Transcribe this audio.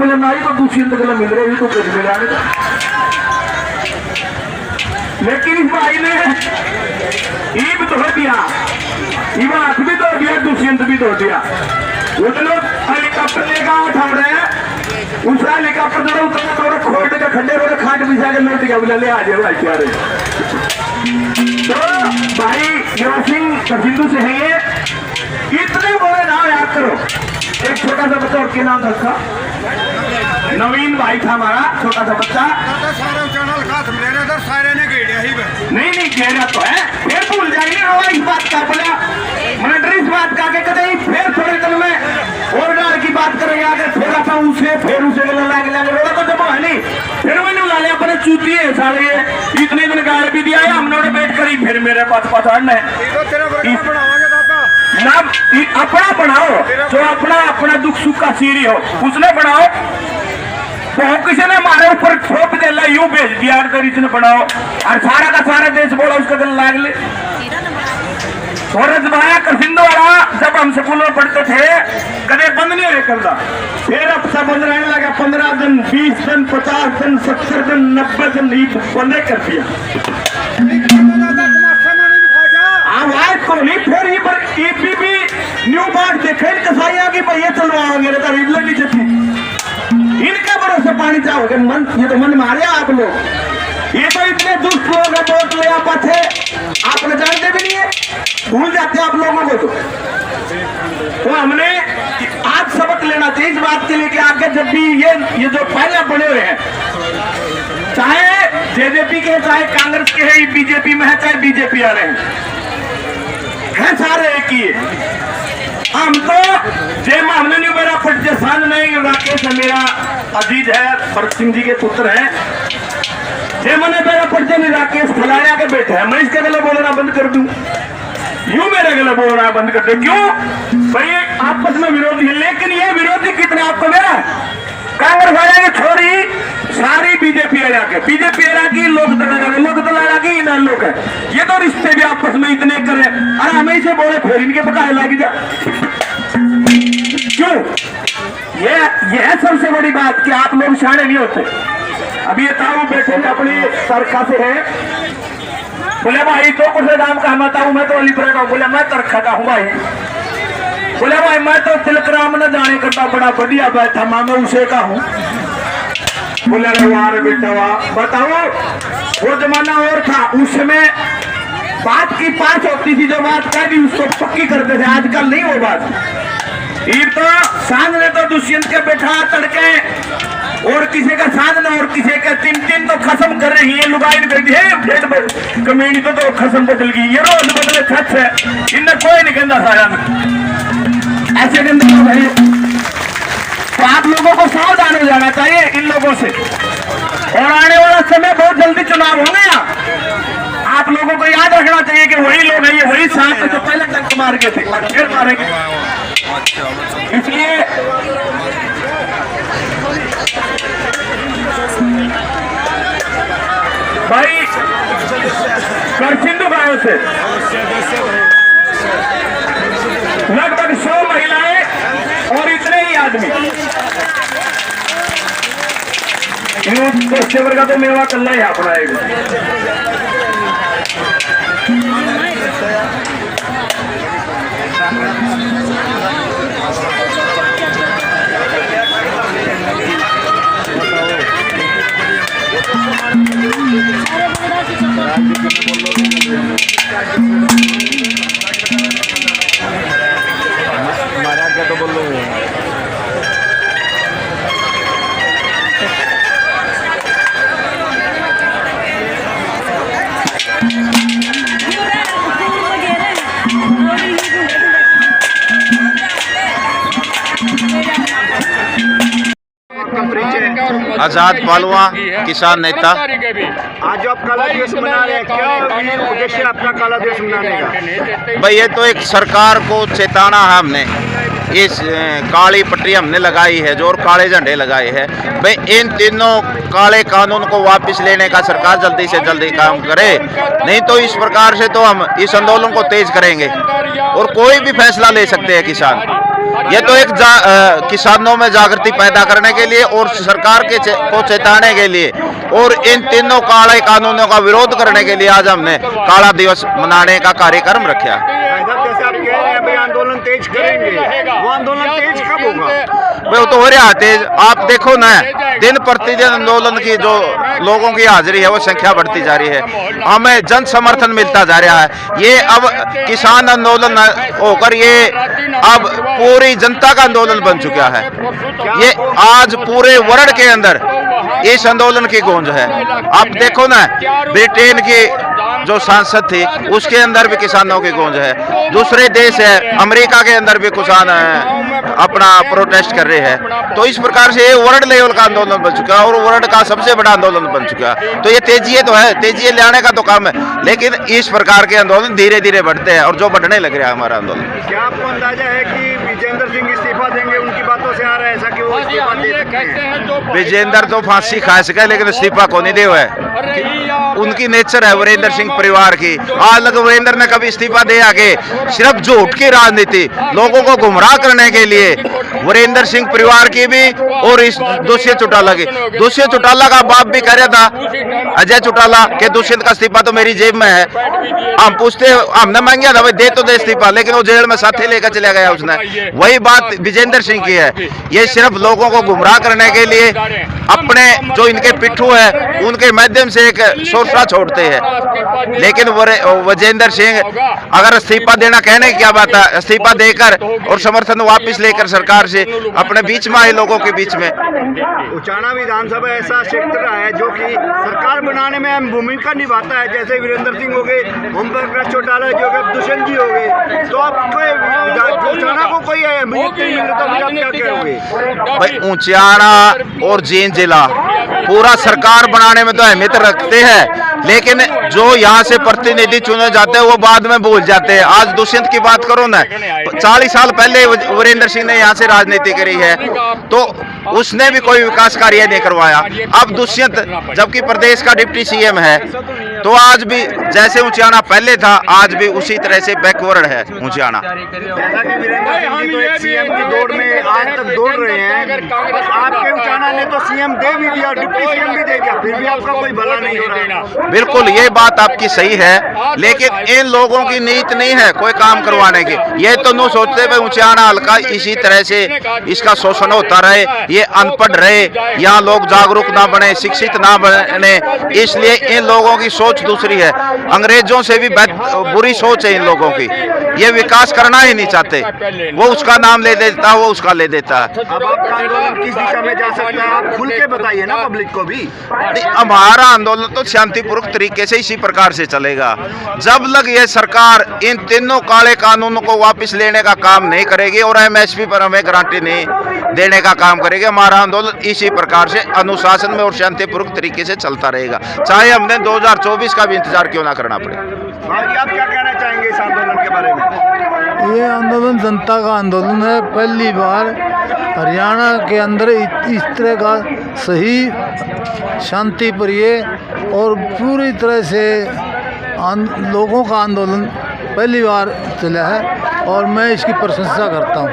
बोले ना तो दूसरी गल मिल रही तो कुछ मिला नहीं। लेकिन इस भाई ने ईब तोड़ दिया, ईवा हाथ भी तोड़ दिया, दुष्यंत भी तोड़ दिया। वो तो लोग हेलीकॉप्टर लेकर उठा रहे हैं, दूसरा हेलीकॉप्टर जरा उतरना थोड़ा खोल के खड्डे रोड खाट बिछा के लौट गया, बोला ले आ जाओ भाई प्यारे। तो भाई युवराज सिंह सिंधु से है ये, इतने बड़े नाम याद करो। एक छोटा सा बच्चा और के नाम था नवीन भाई था हमारा, छोटा सा बच्चा। नहीं नहीं घेरा तो है, फिर भूल जाएंगे इस बात का, बोला मैंने इस बात का के कदे फिर थोड़े दिन में और डाल की बात करेंगे आगे, थोड़ा सा उसे फिर उसे लगे रोड़ा तो जब है नहीं, फिर मैंने बुला लिया अपने चूती है सारे, इतने दिन गाड़ भी दिया है हमने बैठ करी, फिर मेरे पास पसंद है ना अपना बनाओ, जो अपना अपना दुख सुख का सीरी हो उसने बनाओ। तो किसी ने हमारे ऊपर छोप दे यूं भेज दिया ने बनाओ, और सारा का सारा देश बोला उसका दिल लाग ले। सूरज भाया करसिंदो वाला जब हम स्कूल में पढ़ते थे कदे बंद नहीं हो करता, फिर अब सब बंद रहने लगा। 15 दिन 20 दिन 50 दिन 70 दिन 90 दिन बंद कर दिया। आवाज को नहीं फिर भी न्यू बात देखे कसाइया की भैया चलवाओगे तो रिबल नहीं चलती, इनका भरोसे पानी चाहोगे मन, ये तो मन मारे आप लोग, ये तो इतने दुष्ट लोग हैं, वोट ले आप थे आपने जानते भी नहीं है, भूल जाते आप लोगों को। तो हमने आज सबक लेना चाहिए इस बात के लिए कि आगे जब भी ये जो पहले बने हुए हैं, चाहे जेजेपी के चाहे कांग्रेस के है, बीजेपी में है चाहे बीजेपी आ रहे हैं सारे एक ही। हम तो जेम हमने नहीं मेरा फट साल नहीं, राकेश है मेरा अजीज है, भरत सिंह जी के पुत्र है, जे मैंने मेरा फट नहीं राकेश फलाया के बेटे है, मैं इसके गले बोलना बंद कर दूं, यूं मेरे गले बोलना बंद कर दे, क्यों भाई आपस में विरोधी है। लेकिन ये विरोधी कितने आपको मेरा कांग्रेस वाले की छोरी सारी बीजेपी एरा के, बीजेपी एरा की लोक दल की इन लोग है, ये तो रिश्ते भी आपस में इतने करे, अरे हमें से बोले फिर इनके पकाए लगी जा, क्यों? ये है सबसे बड़ी बात कि आप लोग शाणे नहीं होते। अभी ये ताऊ बैठे अपनी सरका से है, बोले भाई तो कुछ दाम का मैं ताऊ, मैं तो अलीपुर का हूँ, बोले मैं तरखा का हूँ भाई, बोले भाई मैं तो तिलकराम न जाने करता बड़ा बढ़िया बैठा माँ मैं उसे का हूँ। बोले अरे वाह बेटा वाह, बताओ वो जमाना और था, उसमें बात की पास होती थी, जो बात कह दी उसको पक्की करते थे, आजकल नहीं वो बात। ये तो सांझ ने तो दुष्यंत के बैठा तड़के और किसी का सांझ ने और किसी का तीन तो खत्म कर रही है, लुगाई कर दी है कमेटी तो खत्म बदल गई, ये रोज बदले सच है, इनने कोई नहीं कहता सारा ऐसे कहते भाई। तो आप लोगों को सावधान हो जाना चाहिए इन लोगों से, और आने वाला समय बहुत जल्दी चुनाव होंगे, आप लोगों को याद रखना चाहिए कि वही लोग हैं, वही साथ जो पहले टंक मार के थे फिर मारेंगे। इसलिए भाई सिंधु गांव से लगभग 100 महिलाएं और इतने ही आदमी, सेवर का तो मेवा कल्ला ही अपना है। हमारा क्या तो बोल लो आजाद पालवा किसान नेता। आज जो आप काला दिवस मना रहे हैं, क्या उद्देश्य आपका काला दिवस मनाने का? भाई ये तो एक सरकार को चेताना है, हमने इस काली पट्टी हमने लगाई है जो, और काले झंडे लगाए हैं। भाई इन तीनों काले कानून को वापस लेने का सरकार जल्दी से जल्दी काम करे, नहीं तो इस प्रकार से तो हम इस आंदोलन को तेज करेंगे और कोई भी फैसला ले सकते हैं किसान। ये तो एक किसानों में जागृति पैदा करने के लिए और सरकार को चेताने के लिए और इन तीनों काले कानूनों का विरोध करने के लिए आज हमने काला दिवस मनाने का कार्यक्रम रखा। जैसे आप कह रहे हैं भाई आंदोलन तेज करेंगे, वो आंदोलन तेज कब होगा? वो तो हो रहा है तेज। आप देखो ना, दिन प्रतिदिन आंदोलन की जो लोगों की हाजिरी है वो संख्या बढ़ती जा रही है, हमें जन समर्थन मिलता जा रहा है। ये अब किसान आंदोलन होकर ये अब पूरी जनता का आंदोलन बन चुका है। ये आज पूरे वर्ल्ड के अंदर इस आंदोलन की गूंज है। आप देखो ना, ब्रिटेन की जो सांसद थी उसके अंदर भी किसानों की गूंज है। दूसरे देश है, अमेरिका के अंदर भी किसान अपना प्रोटेस्ट कर रहे हैं। तो इस प्रकार से ये वर्ल्ड लेवल का आंदोलन बन चुका है और वर्ल्ड का सबसे बड़ा आंदोलन बन चुका है। तो ये तेजी तो है, तेजी लाने का तो काम है, लेकिन इस प्रकार के आंदोलन धीरे धीरे बढ़ते हैं और जो बढ़ने लग रहा है हमारा आंदोलन। क्या आपको अंदाजा है कि विजेंद्र सिंह इस्तीफा देंगे? उनकी बातों से आ रहा है ऐसा कि वो इस्तीफा दे सकते हैं। विजेंद्र तो फांसी खा सके लेकिन इस्तीफा को नहीं दे हुआ है। उनकी नेचर है वीरेंद्र सिंह परिवार की। आज लग वीरेंद्र ने कभी इस्तीफा दे आके सिर्फ झूठ की राजनीति लोगों को गुमराह करने के लिए वीरेंद्र सिंह परिवार की भी और इस दुष्यंत चौटाला की। दुष्यंत चौटाला का बाप भी कह रहा था अजय चौटाला के दुष्यंत का इस्तीफा तो मेरी जेब में है। हम पूछते हमने मांगा था भाई दे तो दे इस्तीफा, लेकिन वो जेल में साथी लेकर चला गया उसने। वही बात विजेंद्र सिंह की है। ये सिर्फ लोगों को गुमराह करने के लिए अपने जो इनके पिट्ठू है उनके माध्यम से एक शोषा छोड़ते हैं। लेकिन विजेंद्र सिंह अगर इस्तीफा देना कहने की क्या बात है, इस्तीफा देकर और समर्थन वापस लेकर सरकार से अपने बीच में आए लोगों के बीच में। उचाना विधानसभा ऐसा क्षेत्र है जो कि सरकार बनाने में अहम भूमिका निभाता है, जैसे वीरेंद्र सिंह हो गए, ओम प्रकाश चौटाला जो गए, दुष्यंत जी हो गए। तो आप उचाना को कोई अहमियत नहीं मिले तो आप क्या कहोगे? भाई उचाना और जींद जिला पूरा सरकार बनाने में तो अहमियत रखते हैं, लेकिन जो यहाँ से प्रतिनिधि चुने जाते हैं वो बाद में भूल जाते हैं। आज दुष्यंत की बात करो ना, 40 साल पहले वीरेंद्र सिंह ने यहाँ से राजनीति करी है तो उसने भी कोई विकास कार्य नहीं करवाया। अब दुष्यंत जबकि प्रदेश का डिप्टी सीएम है तो आज भी जैसे उचाना पहले था आज भी उसी तरह से बैकवर्ड है उचाना। जैसा कि वीरेंद्र सिंह जी तो एक सीएम की दौड़ में आज तक दौड़ रहे हैं, आपके उचाना ने तो सीएम दे भी दिया, डिप्टी सीएम भी दे दिया, फिर भी आपका कोई भला नहीं हो रहा। बिल्कुल ये बात आपकी सही है, लेकिन इन लोगों की नीयत नहीं है कोई काम करवाने की। ये तो नहीं सोचते भाई उचाना हल्का इसी तरह से इसका शोषण होता रहे, ये अनपढ़ रहे, यहाँ लोग जागरूक ना बने, शिक्षित ना बने, इसलिए इन लोगों की सोच दूसरी है। अंग्रेजों से भी बुरी सोच है इन लोगों की। ये विकास करना ही नहीं चाहते, वो उसका नाम ले देता है, वो उसका ले देता है। अब आपका आंदोलन किस दिशा में जा सकता है, आप खुल के बताइए ना पब्लिक को भी। हमारा आंदोलन तो शांतिपूर्वक तरीके से इसी प्रकार से चलेगा। जब लग ये सरकार इन तीनों काले कानूनों को वापस लेने का काम नहीं करेगी और एमएसपी पर हमें गारंटी नहीं देने का काम करेगी, हमारा आंदोलन इसी प्रकार से अनुशासन में और शांतिपूर्वक तरीके से चलता रहेगा, चाहे हमने 2024 का भी इंतजार क्यों ना करना पड़े। आप क्या कहना चाहेंगे इस आंदोलन के बारे में? ये आंदोलन जनता का आंदोलन है। पहली बार हरियाणा के अंदर इस तरह का सही शांति प्रिय और पूरी तरह से लोगों का आंदोलन पहली बार चला है और मैं इसकी प्रशंसा करता हूँ।